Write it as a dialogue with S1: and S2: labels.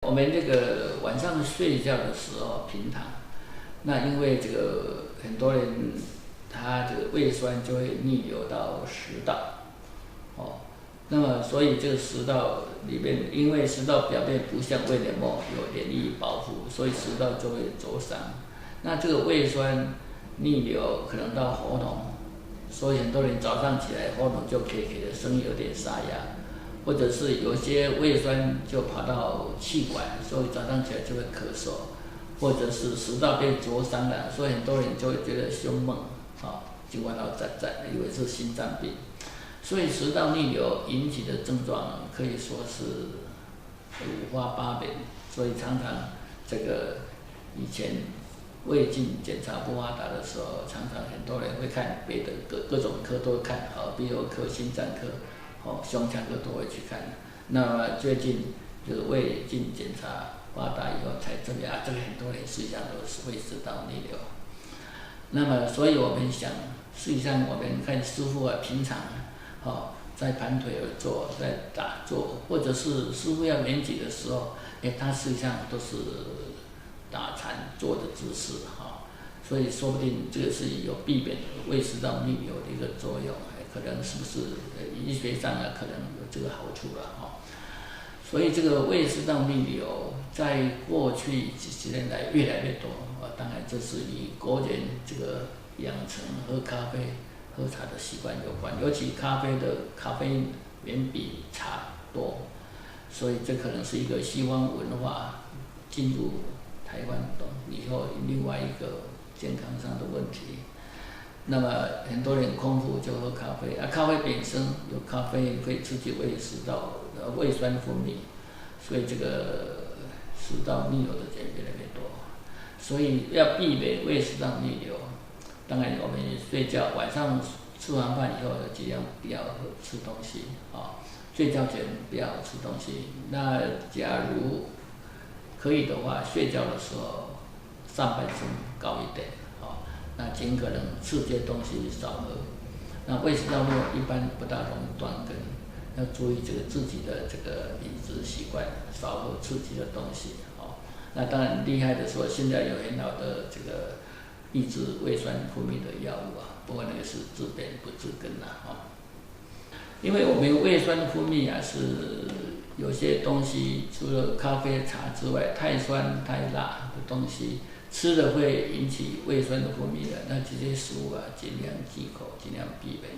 S1: 我们这个晚上睡觉的时候平躺，那因为这个很多人他这个胃酸就会逆流到食道，那么所以这个食道里面，因为食道表面不像胃黏膜有黏液保护，所以食道就会灼伤。那这个胃酸逆流可能到喉咙，所以很多人早上起来喉咙就咳咳的，声音有点沙哑。或者是有些胃酸就跑到气管，所以早上起来就会咳嗽，或者是食道被灼伤了，所以很多人就会觉得胸闷，就弯到站站，以为是心脏病。所以食道逆流引起的症状可以说是五花八门，所以常常这个以前胃镜检查不发达的时候，常常很多人会看别的各种科都会看，鼻喉科、心脏科。胸腔科都会去看，那么最近这个胃镜检查发达以后才证明这个很多人实际上都是胃食道逆流。那么，所以我们想，实际上我们看师父平常在盘腿而坐，在打坐，或者是师父要圆寂的时候，他实际上都是打禅坐的姿势所以说不定这个是有避免胃食道逆流的一个作用。可能是不是医学上可能有这个好处了所以这个胃食道逆流在过去几十年来越来越多当然这是与国人这个养成喝咖啡、喝茶的习惯有关，尤其咖啡的咖啡因远比茶多，所以这可能是一个西方文化进入台湾以后另外一个健康上的问题。那么很多人空腹就喝咖啡咖啡本身有咖啡因可以刺激胃食道胃酸分泌，所以这个食道逆流的人越来越多。所以要避免胃食道逆流，当然我们睡觉晚上吃完饭以后尽量不要吃东西睡觉前不要吃东西。那假如可以的话，睡觉的时候上半身高一点那尽可能吃这些东西少喝。那胃食道逆流一般不大容易断根，要注意这个自己的这个饮食习惯，少喝刺激的东西那当然厉害的说，现在有很好的这个抑制胃酸分泌的药物不过那个是治本不治根因为我们胃酸分泌是有些东西除了咖啡、茶之外，太酸、太辣的东西。吃了会引起胃酸的分泌的，那这些食物尽量忌口，尽量避免。